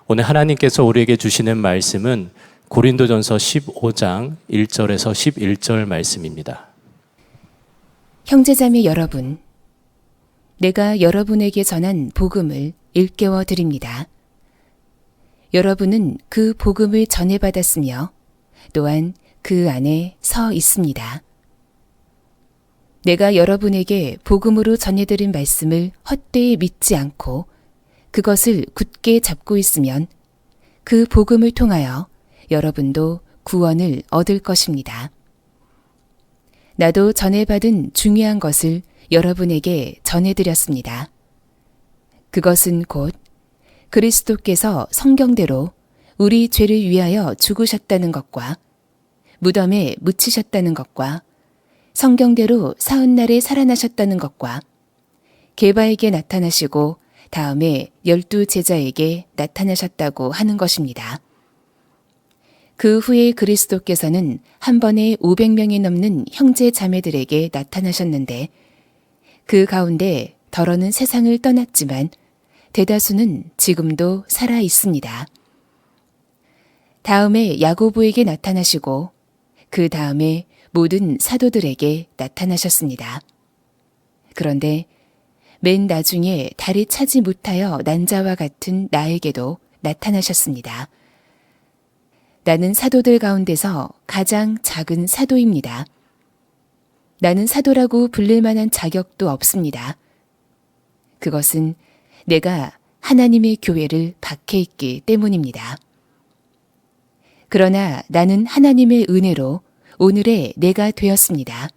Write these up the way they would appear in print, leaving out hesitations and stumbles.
오늘 하나님께서 우리에게 주시는 말씀은 고린도전서 15장 1절에서 11절 말씀입니다. 형제자매 여러분, 내가 여러분에게 전한 복음을 일깨워 드립니다. 여러분은 그 복음을 전해받았으며 또한 그 안에 서 있습니다. 내가 여러분에게 복음으로 전해드린 말씀을 헛되이 믿지 않고 그것을 굳게 잡고 있으면 그 복음을 통하여 여러분도 구원을 얻을 것입니다. 나도 전해받은 중요한 것을 여러분에게 전해드렸습니다. 그것은 곧 그리스도께서 성경대로 우리 죄를 위하여 죽으셨다는 것과 무덤에 묻히셨다는 것과 성경대로 사흘날에 살아나셨다는 것과 게바에게 나타나시고 다음에 12 제자에게 나타나셨다고 하는 것입니다. 그 후에 그리스도께서는 한 번에 500명이 넘는 형제 자매들에게 나타나셨는데 그 가운데 더러는 세상을 떠났지만 대다수는 지금도 살아 있습니다. 다음에 야고보에게 나타나시고 그 다음에 모든 사도들에게 나타나셨습니다. 그런데 맨 나중에 달이 차지 못하여 난 자와 같은 나에게도 나타나셨습니다. 나는 사도들 가운데서 가장 작은 사도입니다. 나는 사도라고 불릴 만한 자격도 없습니다. 그것은 내가 하나님의 교회를 박해 있기 때문입니다. 그러나 나는 하나님의 은혜로 오늘의 내가 되었습니다.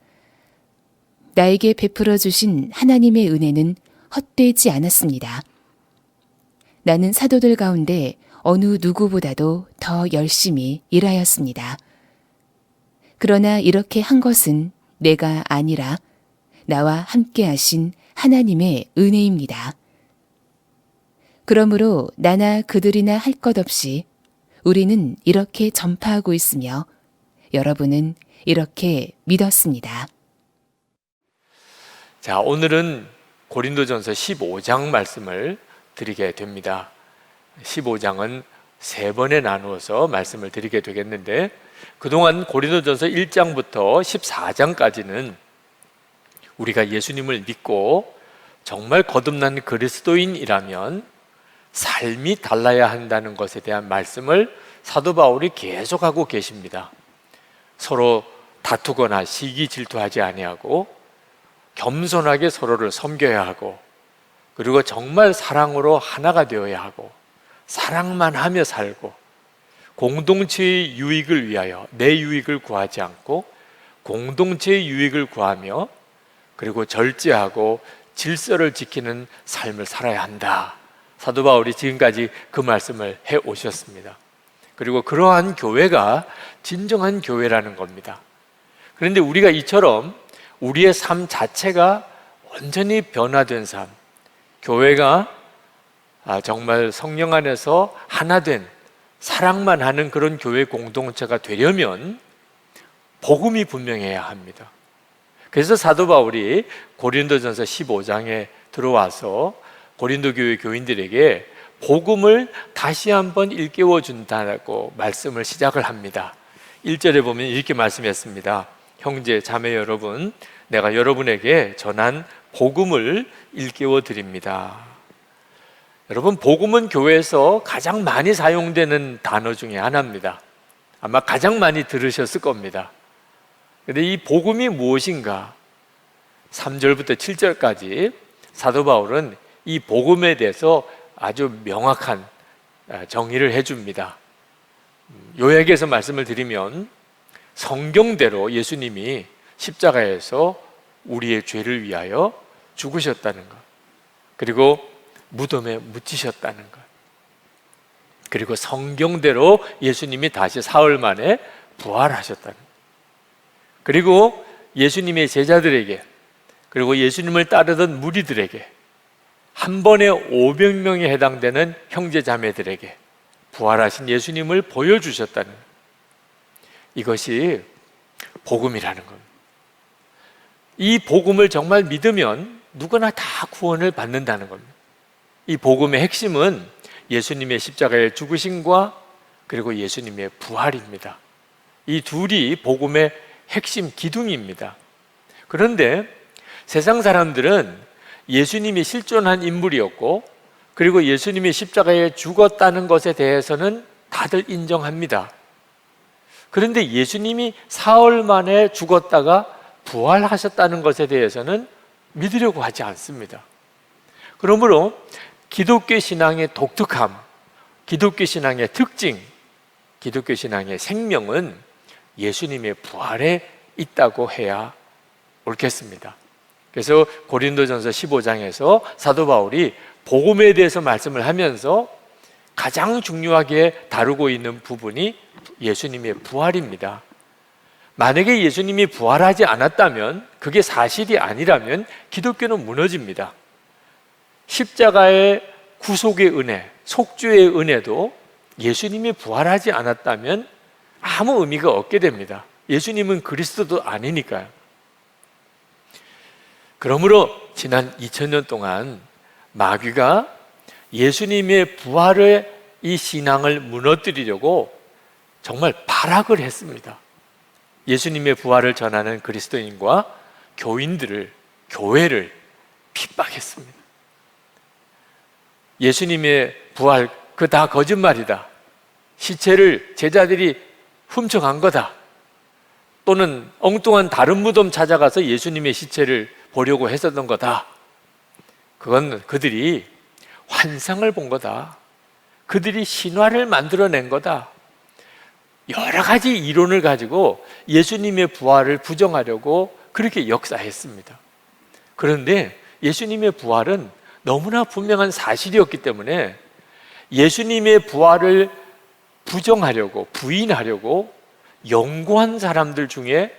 나에게 베풀어 주신 하나님의 은혜는 헛되지 않았습니다. 나는 사도들 가운데 어느 누구보다도 더 열심히 일하였습니다. 그러나 이렇게 한 것은 내가 아니라 나와 함께 하신 하나님의 은혜입니다. 그러므로 나나 그들이나 할 것 없이 우리는 이렇게 전파하고 있으며 여러분은 이렇게 믿었습니다. 자, 오늘은 고린도전서 15장 말씀을 드리게 됩니다. 15장은 세 번에 나누어서 말씀을 드리게 되겠는데 그동안 고린도전서 1장부터 14장까지는 우리가 예수님을 믿고 정말 거듭난 그리스도인이라면 삶이 달라야 한다는 것에 대한 말씀을 사도 바울이 계속하고 계십니다. 서로 다투거나 시기 질투하지 아니하고 겸손하게 서로를 섬겨야 하고 그리고 정말 사랑으로 하나가 되어야 하고 사랑만 하며 살고 공동체의 유익을 위하여 내 유익을 구하지 않고 공동체의 유익을 구하며 그리고 절제하고 질서를 지키는 삶을 살아야 한다. 사도 바울이 지금까지 그 말씀을 해 오셨습니다. 그리고 그러한 교회가 진정한 교회라는 겁니다. 그런데 우리가 이처럼 우리의 삶 자체가 완전히 변화된 삶, 교회가 정말 성령 안에서 하나 된 사랑만 하는 그런 교회 공동체가 되려면 복음이 분명해야 합니다. 그래서 사도 바울이 고린도전서 15장에 들어와서 고린도 교회 교인들에게 복음을 다시 한번 일깨워 준다고 말씀을 시작을 합니다. 1절에 보면 이렇게 말씀했습니다. 형제 자매 여러분, 내가 여러분에게 전한 복음을 일깨워 드립니다. 여러분, 복음은 교회에서 가장 많이 사용되는 단어 중에 하나입니다. 아마 가장 많이 들으셨을 겁니다. 그런데 이 복음이 무엇인가? 3절부터 7절까지 사도 바울은 이 복음에 대해서 아주 명확한 정의를 해줍니다. 요약해서 말씀을 드리면 성경대로 예수님이 십자가에서 우리의 죄를 위하여 죽으셨다는 것, 그리고 무덤에 묻히셨다는 것, 그리고 성경대로 예수님이 다시 사흘 만에 부활하셨다는 것, 그리고 예수님의 제자들에게 그리고 예수님을 따르던 무리들에게 한 번에 500명에 해당되는 형제 자매들에게 부활하신 예수님을 보여주셨다는 것. 이것이 복음이라는 겁니다. 이 복음을 정말 믿으면 누구나 다 구원을 받는다는 겁니다. 이 복음의 핵심은 예수님의 십자가의 죽으심과 그리고 예수님의 부활입니다. 이 둘이 복음의 핵심 기둥입니다. 그런데 세상 사람들은 예수님이 실존한 인물이었고 그리고 예수님이 십자가에 죽었다는 것에 대해서는 다들 인정합니다. 그런데 예수님이 사흘 만에 죽었다가 부활하셨다는 것에 대해서는 믿으려고 하지 않습니다. 그러므로 기독교 신앙의 독특함, 기독교 신앙의 특징, 기독교 신앙의 생명은 예수님의 부활에 있다고 해야 옳겠습니다. 그래서 고린도전서 15장에서 사도 바울이 복음에 대해서 말씀을 하면서 가장 중요하게 다루고 있는 부분이 예수님의 부활입니다. 만약에 예수님이 부활하지 않았다면, 그게 사실이 아니라면 기독교는 무너집니다. 십자가의 구속의 은혜, 속죄의 은혜도 예수님이 부활하지 않았다면 아무 의미가 없게 됩니다. 예수님은 그리스도도 아니니까요. 그러므로 지난 2000년 동안 마귀가 예수님의 부활의 이 신앙을 무너뜨리려고 정말 발악을 했습니다. 예수님의 부활을 전하는 그리스도인과 교인들을, 교회를 핍박했습니다. 예수님의 부활, 그 다 거짓말이다. 시체를 제자들이 훔쳐간 거다. 또는 엉뚱한 다른 무덤 찾아가서 예수님의 시체를 보려고 했었던 거다. 그건 그들이 환상을 본 거다. 그들이 신화를 만들어낸 거다. 여러 가지 이론을 가지고 예수님의 부활을 부정하려고 그렇게 역사했습니다. 그런데 예수님의 부활은 너무나 분명한 사실이었기 때문에 예수님의 부활을 부정하려고, 부인하려고 연구한 사람들 중에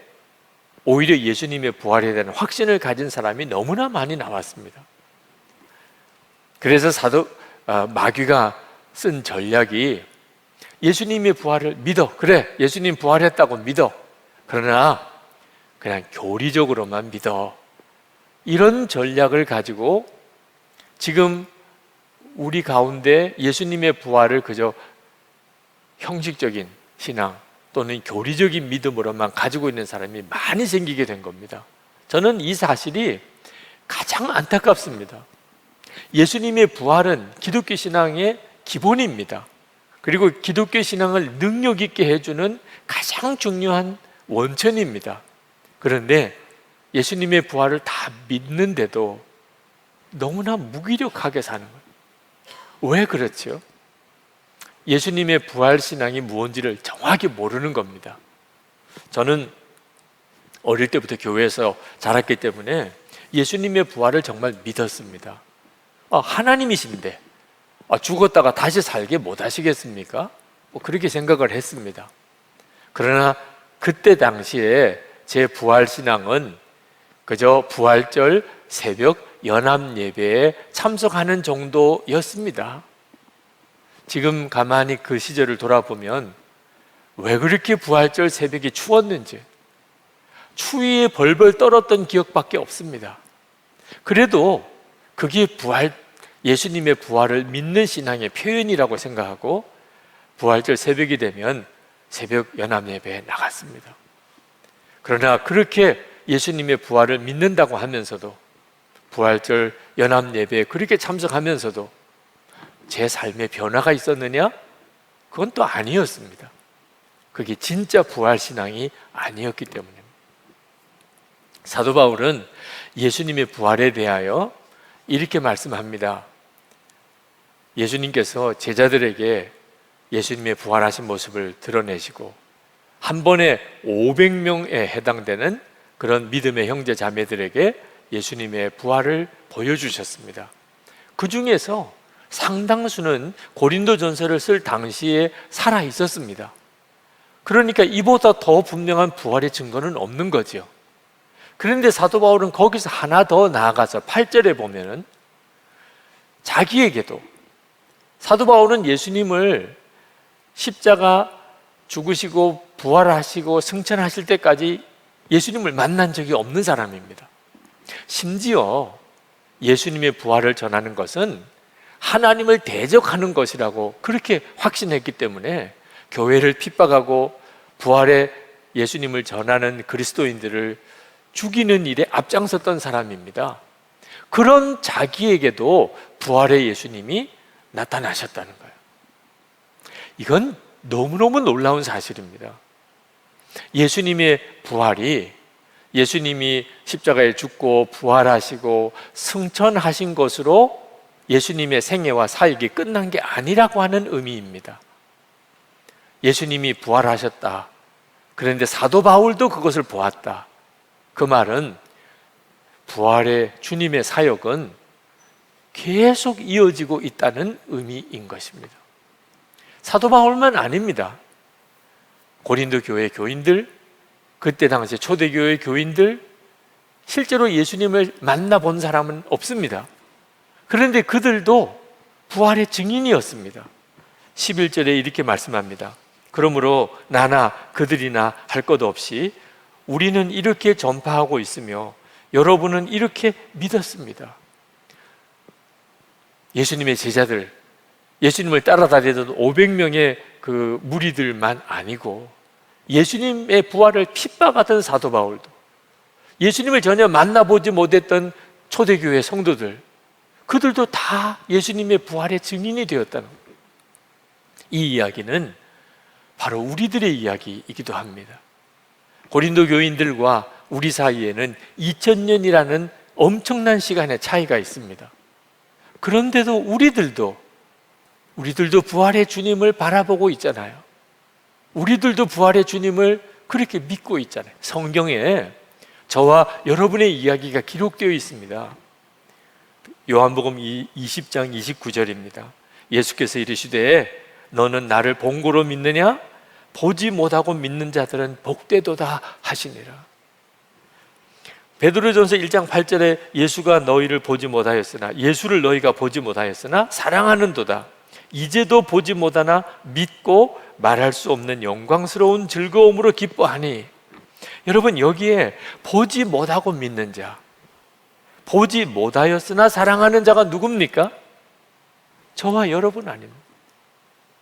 오히려 예수님의 부활에 대한 확신을 가진 사람이 너무나 많이 나왔습니다. 그래서 마귀가 쓴 전략이 예수님의 부활을 믿어. 그래, 예수님 부활했다고 믿어. 그러나 그냥 교리적으로만 믿어. 이런 전략을 가지고 지금 우리 가운데 예수님의 부활을 그저 형식적인 신앙 또는 교리적인 믿음으로만 가지고 있는 사람이 많이 생기게 된 겁니다. 저는 이 사실이 가장 안타깝습니다. 예수님의 부활은 기독교 신앙의 기본입니다. 그리고 기독교 신앙을 능력 있게 해주는 가장 중요한 원천입니다. 그런데 예수님의 부활을 다 믿는데도 너무나 무기력하게 사는 거예요. 왜 그렇죠? 예수님의 부활 신앙이 무엇인지를 정확히 모르는 겁니다. 저는 어릴 때부터 교회에서 자랐기 때문에 예수님의 부활을 정말 믿었습니다. 하나님이신데 죽었다가 다시 살게 못 하시겠습니까? 그렇게 생각을 했습니다. 그러나 그때 당시에 제 부활 신앙은 그저 부활절 새벽 연합 예배에 참석하는 정도였습니다. 지금 가만히 그 시절을 돌아보면 왜 그렇게 부활절 새벽이 추웠는지, 추위에 벌벌 떨었던 기억밖에 없습니다. 그래도 그게 예수님의 부활을 믿는 신앙의 표현이라고 생각하고 부활절 새벽이 되면 새벽 연합 예배에 나갔습니다. 그러나 그렇게 예수님의 부활을 믿는다고 하면서도 부활절 연합 예배에 그렇게 참석하면서도 제 삶에 변화가 있었느냐? 그건 또 아니었습니다. 그게 진짜 부활 신앙이 아니었기 때문입니다. 사도 바울은 예수님의 부활에 대하여 이렇게 말씀합니다. 예수님께서 제자들에게 예수님의 부활하신 모습을 드러내시고 한 번에 500명에 해당되는 그런 믿음의 형제 자매들에게 예수님의 부활을 보여주셨습니다. 그 중에서 상당수는 고린도전서를 쓸 당시에 살아 있었습니다. 그러니까 이보다 더 분명한 부활의 증거는 없는 거죠. 그런데 사도 바울은 거기서 하나 더 나아가서 8절에 보면은 자기에게도, 사도 바울은 예수님을 십자가 죽으시고 부활하시고 승천하실 때까지 예수님을 만난 적이 없는 사람입니다. 심지어 예수님의 부활을 전하는 것은 하나님을 대적하는 것이라고 그렇게 확신했기 때문에 교회를 핍박하고 부활의 예수님을 전하는 그리스도인들을 죽이는 일에 앞장섰던 사람입니다. 그런 자기에게도 부활의 예수님이 나타나셨다는 거예요. 이건 너무너무 놀라운 사실입니다. 예수님의 부활이, 예수님이 십자가에 죽고 부활하시고 승천하신 것으로 예수님의 생애와 사역이 끝난 게 아니라고 하는 의미입니다. 예수님이 부활하셨다. 그런데 사도 바울도 그것을 보았다. 그 말은 부활의 주님의 사역은 계속 이어지고 있다는 의미인 것입니다. 사도 바울만 아닙니다. 고린도 교회 교인들, 그때 당시 초대교회 교인들, 실제로 예수님을 만나본 사람은 없습니다. 그런데 그들도 부활의 증인이었습니다. 11절에 이렇게 말씀합니다. 그러므로 나나 그들이나 할 것 없이 우리는 이렇게 전파하고 있으며 여러분은 이렇게 믿었습니다. 예수님의 제자들, 예수님을 따라다니던 500명의 그 무리들만 아니고 예수님의 부활을 핍박하던 사도 바울도, 예수님을 전혀 만나보지 못했던 초대교회 성도들, 그들도 다 예수님의 부활의 증인이 되었다는 거예요. 이 이야기는 바로 우리들의 이야기이기도 합니다. 고린도 교인들과 우리 사이에는 2000년이라는 엄청난 시간의 차이가 있습니다. 그런데도 우리들도 부활의 주님을 바라보고 있잖아요. 우리들도 부활의 주님을 그렇게 믿고 있잖아요. 성경에 저와 여러분의 이야기가 기록되어 있습니다. 요한복음 20장 29절입니다. 예수께서 이르시되 너는 나를 본 고로 믿느냐? 보지 못하고 믿는 자들은 복되도다 하시니라. 베드로전서 1장 8절에 예수가 너희를 보지 못하였으나, 예수를 너희가 보지 못하였으나 사랑하는도다. 이제도 보지 못하나 믿고 말할 수 없는 영광스러운 즐거움으로 기뻐하니. 여러분, 여기에 보지 못하고 믿는 자, 보지 못하였으나 사랑하는 자가 누굽니까? 저와 여러분 아닙니까?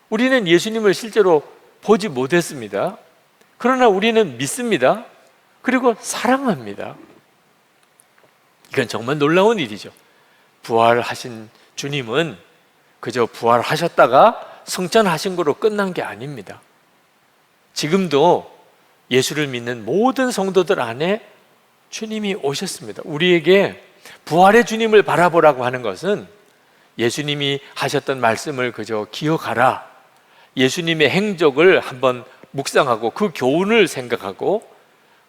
우리는 예수님을 실제로 보지 못했습니다. 그러나 우리는 믿습니다. 그리고 사랑합니다. 이건 정말 놀라운 일이죠. 부활하신 주님은 그저 부활하셨다가 승천하신 거로 끝난 게 아닙니다. 지금도 예수를 믿는 모든 성도들 안에 주님이 오셨습니다. 우리에게 부활의 주님을 바라보라고 하는 것은 예수님이 하셨던 말씀을 그저 기억하라, 예수님의 행적을 한번 묵상하고 그 교훈을 생각하고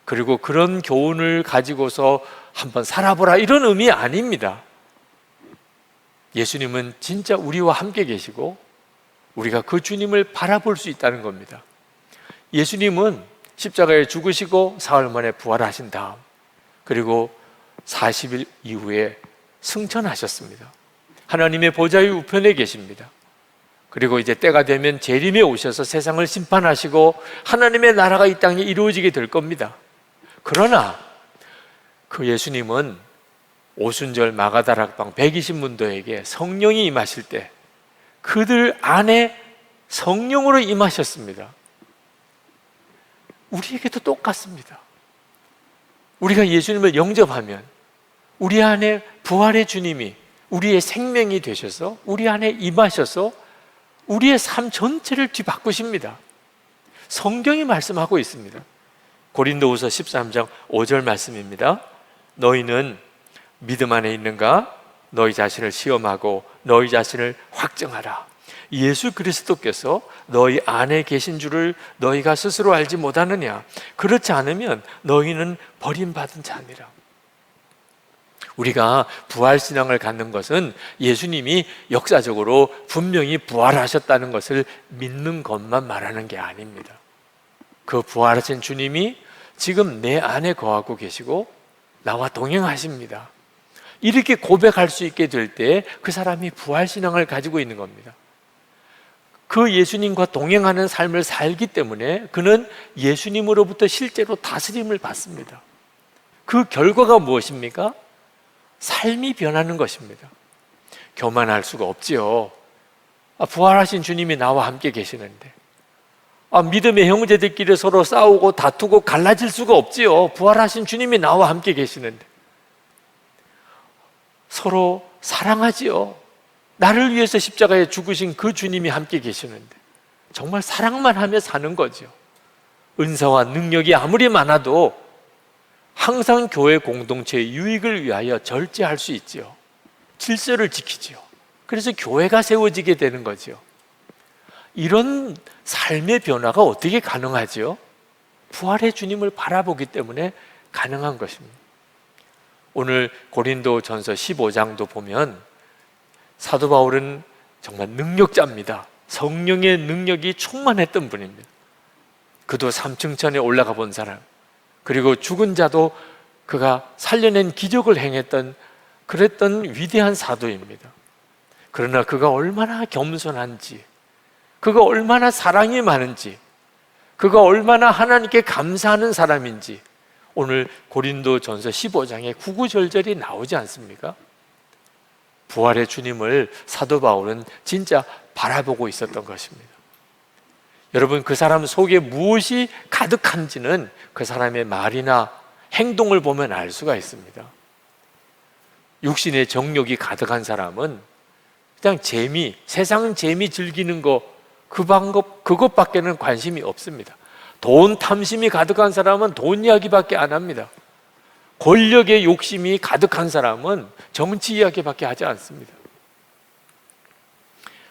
그리고 그런 교훈을 가지고서 한번 살아보라, 이런 의미 아닙니다. 예수님은 진짜 우리와 함께 계시고 우리가 그 주님을 바라볼 수 있다는 겁니다. 예수님은 십자가에 죽으시고 사흘 만에 부활하신 다음 그리고 40일 이후에 승천하셨습니다. 하나님의 보좌의 우편에 계십니다. 그리고 이제 때가 되면 재림에 오셔서 세상을 심판하시고 하나님의 나라가 이 땅에 이루어지게 될 겁니다. 그러나 그 예수님은 오순절 마가다락방 120문도에게 성령이 임하실 때 그들 안에 성령으로 임하셨습니다. 우리에게도 똑같습니다. 우리가 예수님을 영접하면 우리 안에 부활의 주님이 우리의 생명이 되셔서 우리 안에 임하셔서 우리의 삶 전체를 뒤바꾸십니다. 성경이 말씀하고 있습니다. 고린도후서 13장 5절 말씀입니다. 너희는 믿음 안에 있는가? 너희 자신을 시험하고 너희 자신을 확증하라. 예수 그리스도께서 너희 안에 계신 줄을 너희가 스스로 알지 못하느냐? 그렇지 않으면 너희는 버림받은 자니라. 우리가 부활신앙을 갖는 것은 예수님이 역사적으로 분명히 부활하셨다는 것을 믿는 것만 말하는 게 아닙니다. 그 부활하신 주님이 지금 내 안에 거하고 계시고 나와 동행하십니다. 이렇게 고백할 수 있게 될 때 그 사람이 부활신앙을 가지고 있는 겁니다. 그 예수님과 동행하는 삶을 살기 때문에 그는 예수님으로부터 실제로 다스림을 받습니다. 그 결과가 무엇입니까? 삶이 변하는 것입니다. 교만할 수가 없지요. 부활하신 주님이 나와 함께 계시는데, 믿음의 형제들끼리 서로 싸우고 다투고 갈라질 수가 없지요. 부활하신 주님이 나와 함께 계시는데 서로 사랑하지요. 나를 위해서 십자가에 죽으신 그 주님이 함께 계시는데 정말 사랑만 하며 사는 거죠. 은사와 능력이 아무리 많아도 항상 교회 공동체의 유익을 위하여 절제할 수 있지요. 질서를 지키지요. 그래서 교회가 세워지게 되는 거죠. 이런 삶의 변화가 어떻게 가능하지요? 부활의 주님을 바라보기 때문에 가능한 것입니다. 오늘 고린도전서 15장도 보면 사도 바울은 정말 능력자입니다. 성령의 능력이 충만했던 분입니다. 그도 3층 천에 올라가 본 사람, 그리고 죽은 자도 그가 살려낸 기적을 행했던 그랬던 위대한 사도입니다. 그러나 그가 얼마나 겸손한지, 그가 얼마나 사랑이 많은지, 그가 얼마나 하나님께 감사하는 사람인지 오늘 고린도전서 15장에 구구절절이 나오지 않습니까? 부활의 주님을 사도 바울은 진짜 바라보고 있었던 것입니다. 여러분, 그 사람 속에 무엇이 가득한지는 그 사람의 말이나 행동을 보면 알 수가 있습니다. 육신의 정욕이 가득한 사람은 그냥 세상 재미 즐기는 거, 그 방법, 그것밖에는 관심이 없습니다. 돈 탐심이 가득한 사람은 돈 이야기밖에 안 합니다. 권력의 욕심이 가득한 사람은 정치 이야기밖에 하지 않습니다.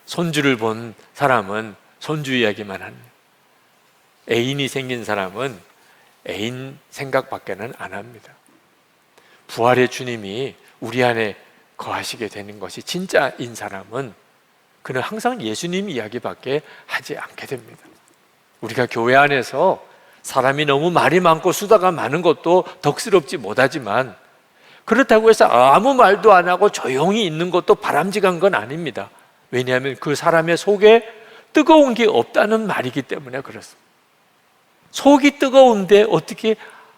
손주를 본 사람은 손주 이야기만 합니다. 애인이 생긴 사람은 애인 생각밖에는 안 합니다. 부활의 주님이 우리 안에 거하시게 되는 것이 진짜인 사람은 그는 항상 예수님 이야기밖에 하지 않게 됩니다. 우리가 교회 안에서 사람이 너무 말이 많고 수다가 많은 것도 덕스럽지 못하지만 그렇다고 해서 아무 말도 안 하고 조용히 있는 것도 바람직한 건 아닙니다. 왜냐하면 그 사람의 속에 뜨거운 게 없다는 말이기 때문에 그렇습니다. 속이 뜨거운데 어떻게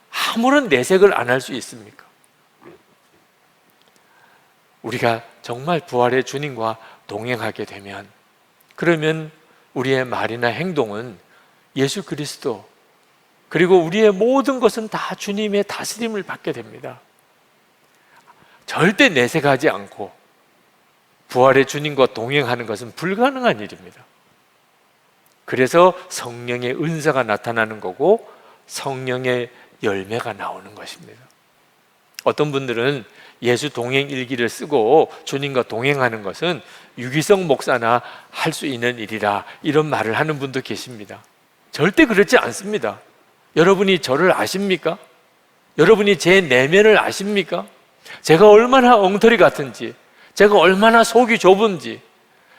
아무런 내색을 안 할 수 있습니까? 우리가 정말 부활의 주님과 동행하게 되면, 그러면 우리의 말이나 행동은 예수 그리스도, 그리고 우리의 모든 것은 다 주님의 다스림을 받게 됩니다. 절대 내색하지 않고 부활의 주님과 동행하는 것은 불가능한 일입니다. 그래서 성령의 은사가 나타나는 거고 성령의 열매가 나오는 것입니다. 어떤 분들은 예수 동행 일기를 쓰고 주님과 동행하는 것은 유기성 목사나 할 수 있는 일이라, 이런 말을 하는 분도 계십니다. 절대 그렇지 않습니다. 여러분이 저를 아십니까? 여러분이 제 내면을 아십니까? 제가 얼마나 엉터리 같은지, 제가 얼마나 속이 좁은지,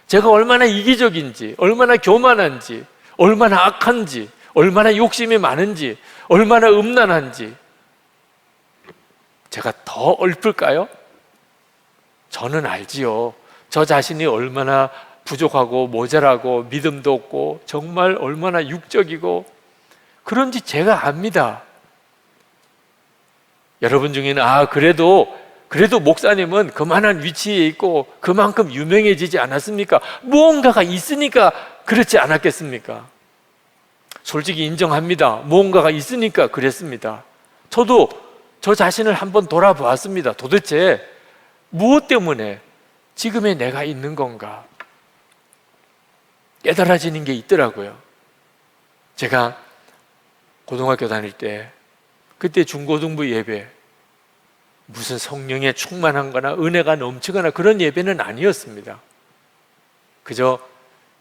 제가 얼마나 이기적인지, 얼마나 교만한지, 얼마나 악한지, 얼마나 욕심이 많은지, 얼마나 음란한지 제가 더 얽을까요? 저는 알지요. 저 자신이 얼마나 부족하고 모자라고 믿음도 없고 정말 얼마나 육적이고 그런지 제가 압니다. 여러분 중에는 그래도 목사님은 그만한 위치에 있고 그만큼 유명해지지 않았습니까? 무언가가 있으니까 그렇지 않았겠습니까? 솔직히 인정합니다. 무언가가 있으니까 그랬습니다. 저도 저 자신을 한번 돌아보았습니다. 도대체 무엇 때문에 지금의 내가 있는 건가? 깨달아지는 게 있더라고요. 제가 고등학교 다닐 때, 그때 중고등부 예배, 무슨 성령에 충만한 거나 은혜가 넘치거나 그런 예배는 아니었습니다. 그저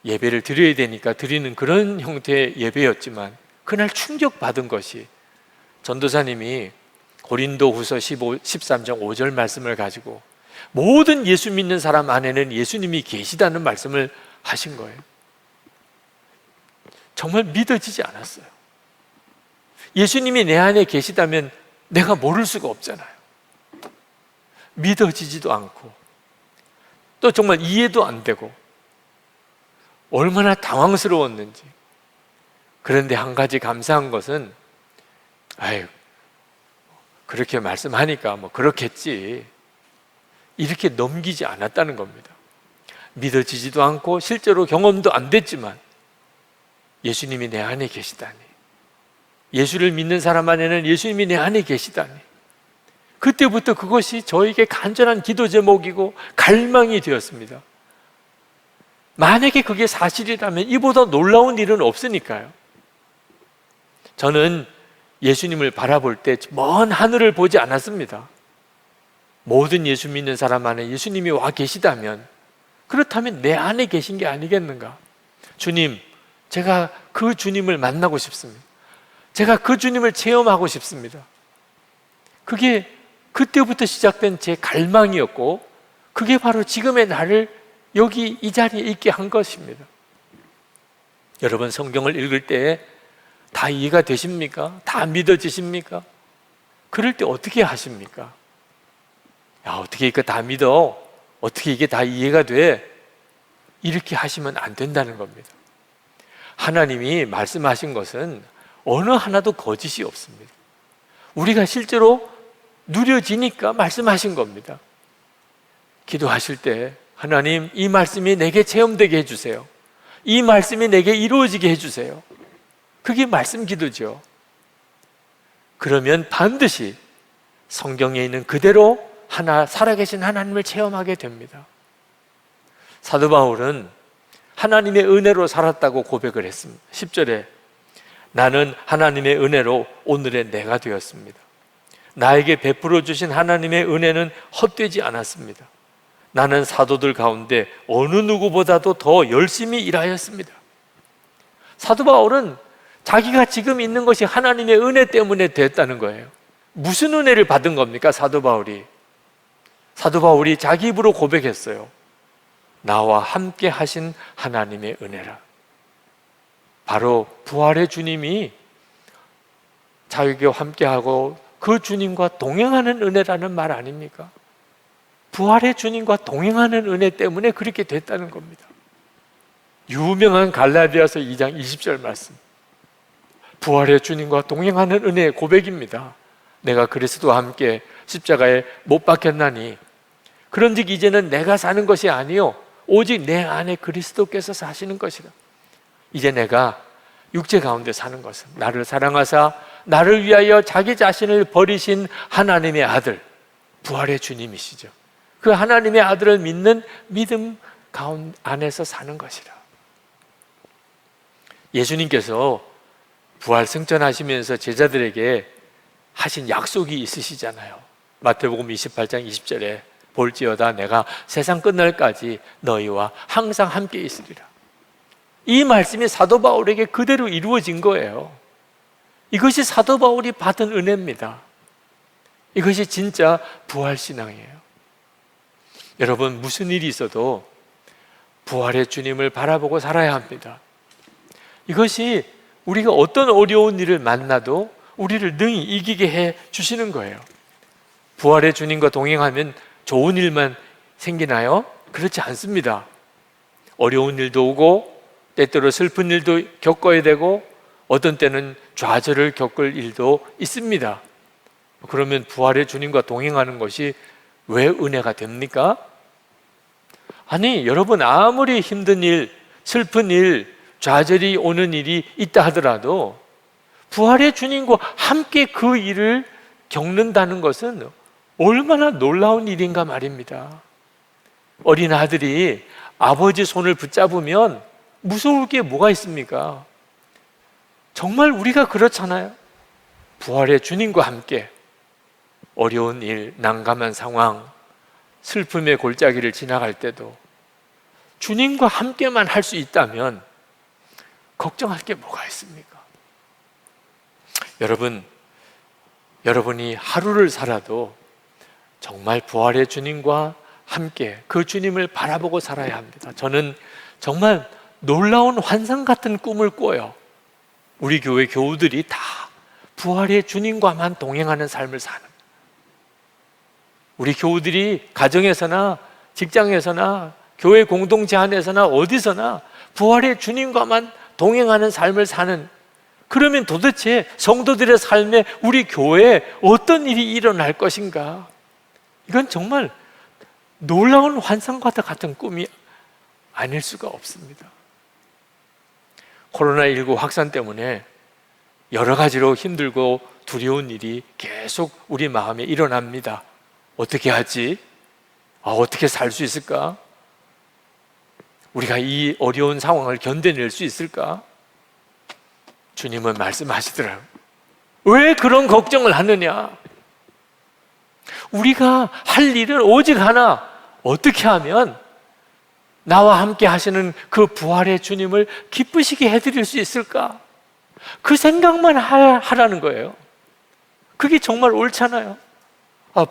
예배를 드려야 되니까 드리는 그런 형태의 예배였지만, 그날 충격받은 것이 전도사님이 고린도후서 13장 5절 말씀을 가지고 모든 예수 믿는 사람 안에는 예수님이 계시다는 말씀을 하신 거예요. 정말 믿어지지 않았어요. 예수님이 내 안에 계시다면 내가 모를 수가 없잖아요. 믿어지지도 않고 또 정말 이해도 안 되고 얼마나 당황스러웠는지. 그런데 한 가지 감사한 것은 그렇게 말씀하니까 뭐 그렇겠지, 이렇게 넘기지 않았다는 겁니다. 믿어지지도 않고 실제로 경험도 안 됐지만 예수님이 내 안에 계시다니, 예수를 믿는 사람 안에는 예수님이 내 안에 계시다니, 그때부터 그것이 저에게 간절한 기도 제목이고 갈망이 되었습니다. 만약에 그게 사실이라면 이보다 놀라운 일은 없으니까요. 저는 예수님을 바라볼 때 먼 하늘을 보지 않았습니다. 모든 예수 믿는 사람 안에 예수님이 와 계시다면, 그렇다면 내 안에 계신 게 아니겠는가? 주님, 제가 그 주님을 만나고 싶습니다. 제가 그 주님을 체험하고 싶습니다. 그게 그때부터 시작된 제 갈망이었고, 그게 바로 지금의 나를 여기 이 자리에 있게 한 것입니다. 여러분, 성경을 읽을 때 다 이해가 되십니까? 다 믿어지십니까? 그럴 때 어떻게 하십니까? 야, 어떻게 이거 다 믿어? 어떻게 이게 다 이해가 돼? 이렇게 하시면 안 된다는 겁니다. 하나님이 말씀하신 것은 어느 하나도 거짓이 없습니다. 우리가 실제로 누려지니까 말씀하신 겁니다. 기도하실 때 하나님, 이 말씀이 내게 체험되게 해주세요. 이 말씀이 내게 이루어지게 해주세요. 그게 말씀 기도죠. 그러면 반드시 성경에 있는 그대로 살아계신 하나님을 체험하게 됩니다. 사도 바울은 하나님의 은혜로 살았다고 고백을 했습니다. 10절에 나는 하나님의 은혜로 오늘의 내가 되었습니다. 나에게 베풀어 주신 하나님의 은혜는 헛되지 않았습니다. 나는 사도들 가운데 어느 누구보다도 더 열심히 일하였습니다. 사도 바울은 자기가 지금 있는 것이 하나님의 은혜 때문에 됐다는 거예요. 무슨 은혜를 받은 겁니까? 사도 바울이 자기 입으로 고백했어요. 나와 함께 하신 하나님의 은혜라. 바로 부활의 주님이 자기와 함께하고 그 주님과 동행하는 은혜라는 말 아닙니까? 부활의 주님과 동행하는 은혜 때문에 그렇게 됐다는 겁니다. 유명한 갈라디아서 2장 20절 말씀, 부활의 주님과 동행하는 은혜의 고백입니다. 내가 그리스도와 함께 십자가에 못 박혔나니 그런즉 이제는 내가 사는 것이 아니요 오직 내 안에 그리스도께서 사시는 것이라. 이제 내가 육체 가운데 사는 것은 나를 사랑하사 나를 위하여 자기 자신을 버리신 하나님의 아들, 부활의 주님이시죠. 그 하나님의 아들을 믿는 믿음 가운데 안에서 사는 것이라. 예수님께서 부활 승천하시면서 제자들에게 하신 약속이 있으시잖아요. 마태복음 28장 20절에 볼지어다 내가 세상 끝날까지 너희와 항상 함께 있으리라. 이 말씀이 사도 바울에게 그대로 이루어진 거예요. 이것이 사도 바울이 받은 은혜입니다. 이것이 진짜 부활신앙이에요. 여러분, 무슨 일이 있어도 부활의 주님을 바라보고 살아야 합니다. 이것이 우리가 어떤 어려운 일을 만나도 우리를 능히 이기게 해 주시는 거예요. 부활의 주님과 동행하면 좋은 일만 생기나요? 그렇지 않습니다. 어려운 일도 오고 때때로 슬픈 일도 겪어야 되고 어떤 때는 좌절을 겪을 일도 있습니다. 그러면 부활의 주님과 동행하는 것이 왜 은혜가 됩니까? 아니, 여러분, 아무리 힘든 일, 슬픈 일, 좌절이 오는 일이 있다 하더라도 부활의 주님과 함께 그 일을 겪는다는 것은 얼마나 놀라운 일인가 말입니다. 어린 아들이 아버지 손을 붙잡으면 무서울 게 뭐가 있습니까? 정말 우리가 그렇잖아요. 부활의 주님과 함께 어려운 일, 난감한 상황, 슬픔의 골짜기를 지나갈 때도 주님과 함께만 할 수 있다면 걱정할 게 뭐가 있습니까? 여러분이 하루를 살아도 정말 부활의 주님과 함께 그 주님을 바라보고 살아야 합니다. 저는 정말 놀라운 환상 같은 꿈을 꿔요. 우리 교회 교우들이 다 부활의 주님과만 동행하는 삶을 사는, 우리 교우들이 가정에서나 직장에서나 교회 공동체 안에서나 어디서나 부활의 주님과만 동행하는 삶을 사는, 그러면 도대체 성도들의 삶에 우리 교회에 어떤 일이 일어날 것인가? 이건 정말 놀라운 환상과 같은 꿈이 아닐 수가 없습니다. 코로나19 확산 때문에 여러 가지로 힘들고 두려운 일이 계속 우리 마음에 일어납니다. 어떻게 하지? 어떻게 살 수 있을까? 우리가 이 어려운 상황을 견뎌낼 수 있을까? 주님은 말씀하시더라고요. 왜 그런 걱정을 하느냐? 우리가 할 일은 오직 하나. 어떻게 하면 나와 함께 하시는 그 부활의 주님을 기쁘시게 해드릴 수 있을까? 그 생각만 하라는 거예요. 그게 정말 옳잖아요.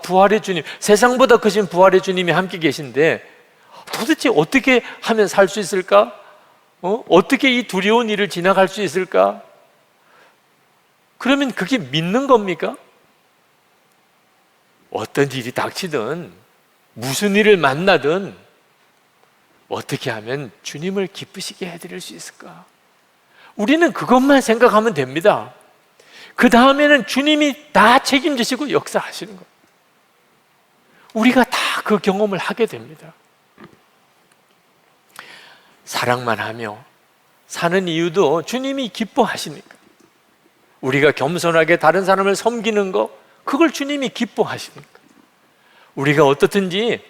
부활의 주님, 세상보다 크신 부활의 주님이 함께 계신데 도대체 어떻게 하면 살 수 있을까? 어떻게 이 두려운 일을 지나갈 수 있을까? 그러면 그게 믿는 겁니까? 어떤 일이 닥치든 무슨 일을 만나든 어떻게 하면 주님을 기쁘시게 해드릴 수 있을까? 우리는 그것만 생각하면 됩니다. 그 다음에는 주님이 다 책임지시고 역사하시는 거예요. 우리가 다 그 경험을 하게 됩니다. 사랑만 하며 사는 이유도 주님이 기뻐하시니까. 우리가 겸손하게 다른 사람을 섬기는 거, 그걸 주님이 기뻐하시니까. 우리가 어떻든지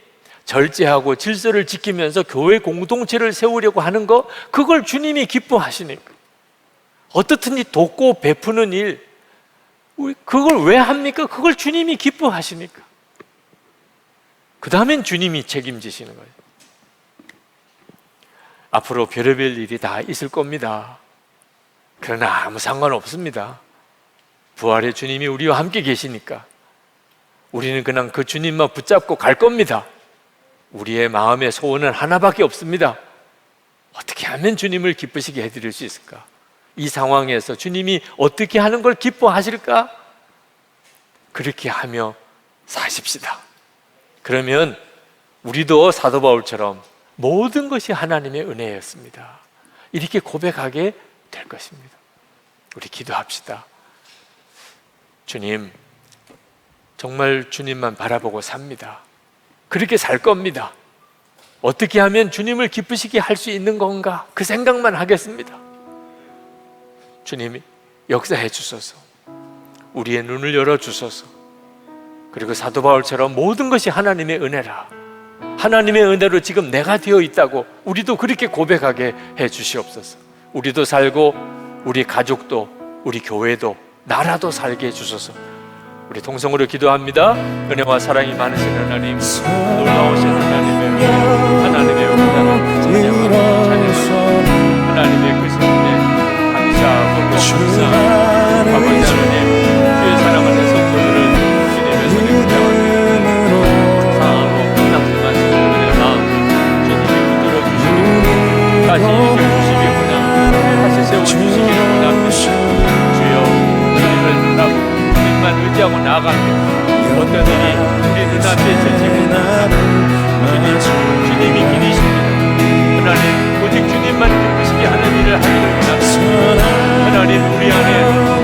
절제하고 질서를 지키면서 교회 공동체를 세우려고 하는 거, 그걸 주님이 기뻐하시니까. 어떻든지 돕고 베푸는 일, 그걸 왜 합니까? 그걸 주님이 기뻐하시니까. 그 다음엔 주님이 책임지시는 거예요. 앞으로 별의별 일이 다 있을 겁니다. 그러나 아무 상관없습니다. 부활의 주님이 우리와 함께 계시니까 우리는 그냥 그 주님만 붙잡고 갈 겁니다. 우리의 마음의 소원은 하나밖에 없습니다. 어떻게 하면 주님을 기쁘시게 해드릴 수 있을까? 이 상황에서 주님이 어떻게 하는 걸 기뻐하실까? 그렇게 하며 사십시다. 그러면 우리도 사도 바울처럼 모든 것이 하나님의 은혜였습니다. 이렇게 고백하게 될 것입니다. 우리 기도합시다. 주님, 정말 주님만 바라보고 삽니다. 그렇게 살 겁니다. 어떻게 하면 주님을 기쁘시게 할 수 있는 건가? 그 생각만 하겠습니다. 주님이 역사해 주소서. 우리의 눈을 열어 주소서. 그리고 사도 바울처럼 모든 것이 하나님의 은혜라. 하나님의 은혜로 지금 내가 되어 있다고 우리도 그렇게 고백하게 해 주시옵소서. 우리도 살고 우리 가족도 우리 교회도 나라도 살게 해 주소서. 우리 동성으로 기도합니다. 은혜와 사랑이 많으신 하나님, 놀라우신 하나님의 은혜, 하나님의 은혜를 찬양합니다. 하나님의 그 선에 감사하고 감사. 아버지 하나님, 주의 사랑하는 성도들을 주님의 손에 붙잡아 사하고 끝났지만 성도들의 마음 주님이 붙들어 주시기를 다시 일으켜 주시기구나, 다시 세워주시기를 원합니다. 주여, 주님을 바라보고 주님만 의지하고 나아갑니다. 어떤 일이 우리 눈앞에 펼치고 주님이 길이십니다. 하나님, 오직 주님만 기쁘시게 하는 일을 하기를 원합니다. 하나님, 우리 안에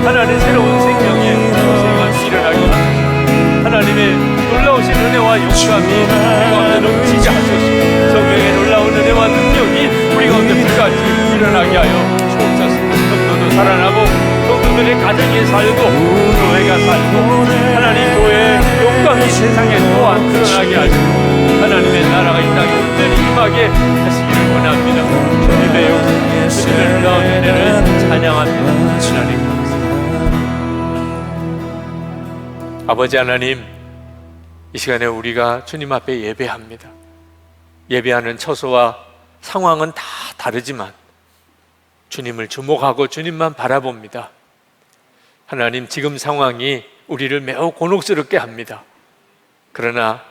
하나님 새로운 생명의 생활이 일어나게 하소서. 하나님의 놀라우신 은혜와 용감이 우리 가운데 넘치게 하소서. 성령의 놀라운 은혜와 능력이 우리 가운데 불같이 일어나게 하여 주옵소서. 성도도 살아나고 성도들의 가정이 살고 교회가 살고 하나님 교회의 영광이 세상에 또한 드러나게 하시고 하나님의 나라가 이 땅에 온전히 임하게 하시기를 원합니다. 주님의 용서, 주님의 놀라운 은혜를 찬양합니다. 하나님 감사합니다. 아버지 하나님, 이 시간에 우리가 주님 앞에 예배합니다. 예배하는 처소와 상황은 다 다르지만 주님을 주목하고 주님만 바라봅니다. 하나님, 지금 상황이 우리를 매우 곤혹스럽게 합니다. 그러나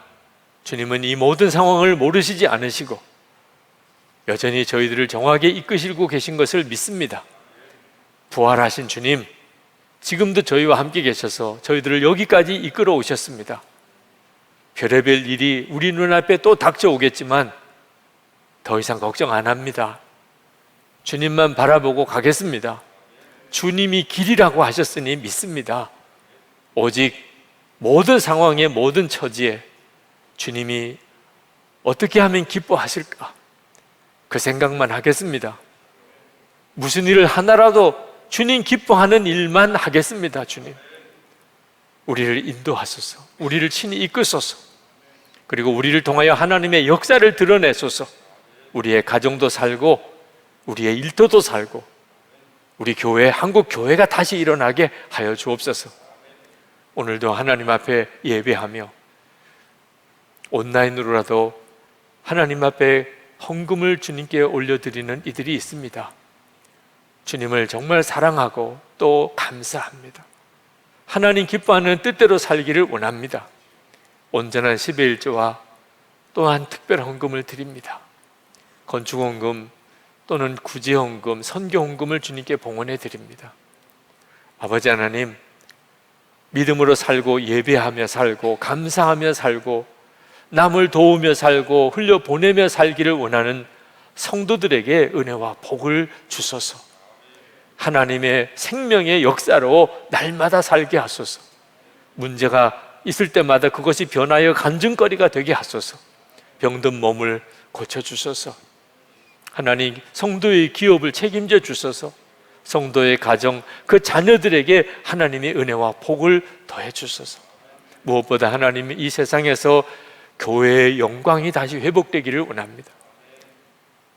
주님은 이 모든 상황을 모르시지 않으시고 여전히 저희들을 정확하게 이끄시고 계신 것을 믿습니다. 부활하신 주님, 지금도 저희와 함께 계셔서 저희들을 여기까지 이끌어 오셨습니다. 별의별 일이 우리 눈앞에 또 닥쳐오겠지만 더 이상 걱정 안 합니다. 주님만 바라보고 가겠습니다. 주님이 길이라고 하셨으니 믿습니다. 오직 모든 상황에 모든 처지에 주님이 어떻게 하면 기뻐하실까? 그 생각만 하겠습니다. 무슨 일을 하나라도 주님 기뻐하는 일만 하겠습니다. 주님, 우리를 인도하소서. 우리를 친히 이끄소서. 그리고 우리를 통하여 하나님의 역사를 드러내소서. 우리의 가정도 살고 우리의 일터도 살고 우리 교회, 한국 교회가 다시 일어나게 하여 주옵소서. 오늘도 하나님 앞에 예배하며 온라인으로라도 하나님 앞에 헌금을 주님께 올려드리는 이들이 있습니다. 주님을 정말 사랑하고 또 감사합니다. 하나님 기뻐하는 뜻대로 살기를 원합니다. 온전한 11조와 또한 특별 헌금을 드립니다. 건축 헌금 또는 구제 헌금, 선교 헌금을 주님께 봉헌해 드립니다. 아버지 하나님, 믿음으로 살고 예배하며 살고 감사하며 살고 남을 도우며 살고 흘려보내며 살기를 원하는 성도들에게 은혜와 복을 주소서. 하나님의 생명의 역사로 날마다 살게 하소서. 문제가 있을 때마다 그것이 변하여 간증거리가 되게 하소서. 병든 몸을 고쳐주소서. 하나님, 성도의 기업을 책임져 주소서. 성도의 가정, 그 자녀들에게 하나님의 은혜와 복을 더해 주소서. 무엇보다 하나님이 이 세상에서 교회의 영광이 다시 회복되기를 원합니다.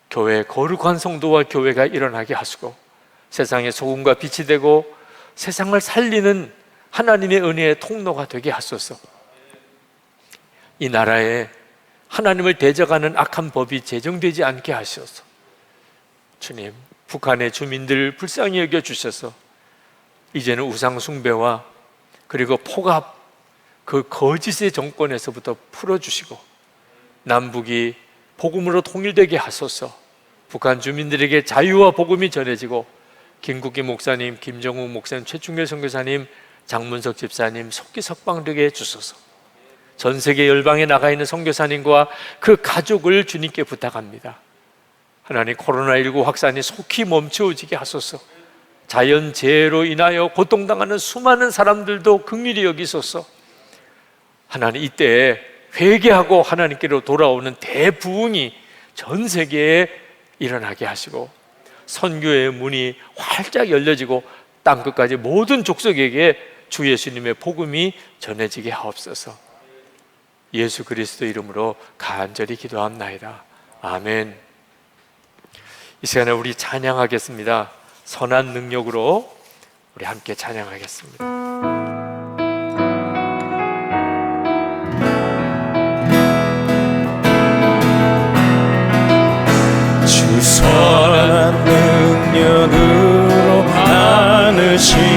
교회의 거룩한 성도와 교회가 일어나게 하시고 세상의 소금과 빛이 되고 세상을 살리는 하나님의 은혜의 통로가 되게 하소서. 이 나라에 하나님을 대적하는 악한 법이 제정되지 않게 하소서. 주님, 북한의 주민들 불쌍히 여겨주셔서 이제는 우상 숭배와 그리고 폭압, 그 거짓의 정권에서부터 풀어주시고 남북이 복음으로 통일되게 하소서. 북한 주민들에게 자유와 복음이 전해지고 김국기 목사님, 김정욱 목사님, 최충길 선교사님, 장문석 집사님 속기 석방되게 해주소서. 전 세계 열방에 나가 있는 선교사님과 그 가족을 주님께 부탁합니다. 하나님, 코로나19 확산이 속히 멈추어지게 하소서. 자연재해로 인하여 고통당하는 수많은 사람들도 긍휼히 여기소서. 하나님, 이때에 회개하고 하나님께로 돌아오는 대부흥이 전 세계에 일어나게 하시고 선교의 문이 활짝 열려지고 땅끝까지 모든 족속에게 주 예수님의 복음이 전해지게 하옵소서. 예수 그리스도 이름으로 간절히 기도합나이다. 아멘. 이 시간에 우리 찬양하겠습니다. 선한 능력으로 우리 함께 찬양하겠습니다. 주 선한 능력으로 안으시네.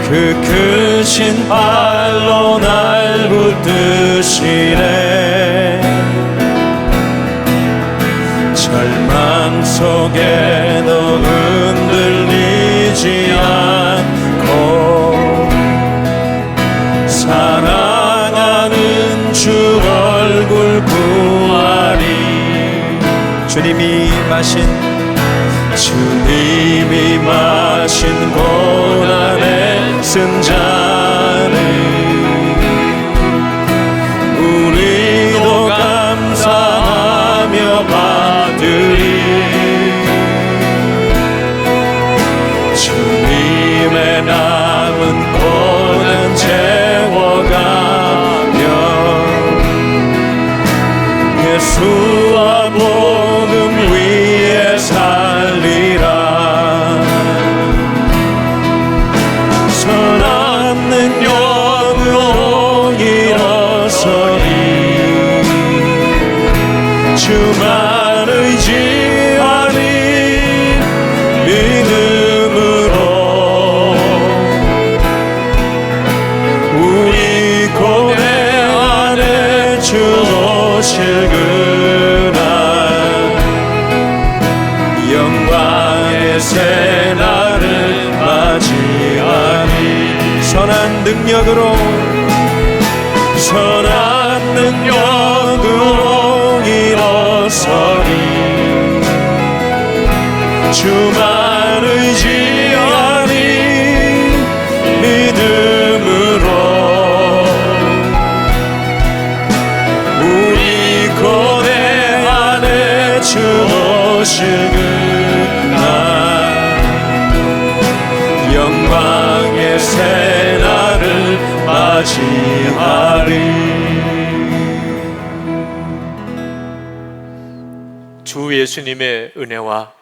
그 크신 발로 날 붙드시네. 절망 속에도 흔들리지 않고 사랑하는 주 얼굴 구하리. 주님이 마신 고난의 승자는 우리도 감사하며 받으리. 주님의 남은 고난 채워가며 예수와 복음 위에 살리라. 선한 능력으로 일어서리. 주만 의지하리. 믿음으로 우리 고뇌 안에 주 오실 그날 영광의 새날을 맞이하리. 선한 능력으로 일어서리. 주만 의지하리. 믿음으로 우리 오실 그날 영광의 새날을 맞이하리. 주 예수님의 은혜와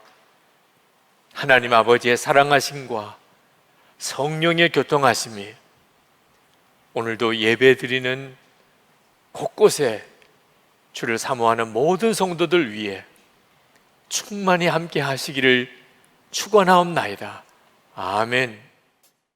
하나님 아버지의 사랑하심과 성령의 교통하심이 오늘도 예배드리는 곳곳에 주를 사모하는 모든 성도들 위해 충만히 함께 하시기를 축원하옵나이다. 아멘.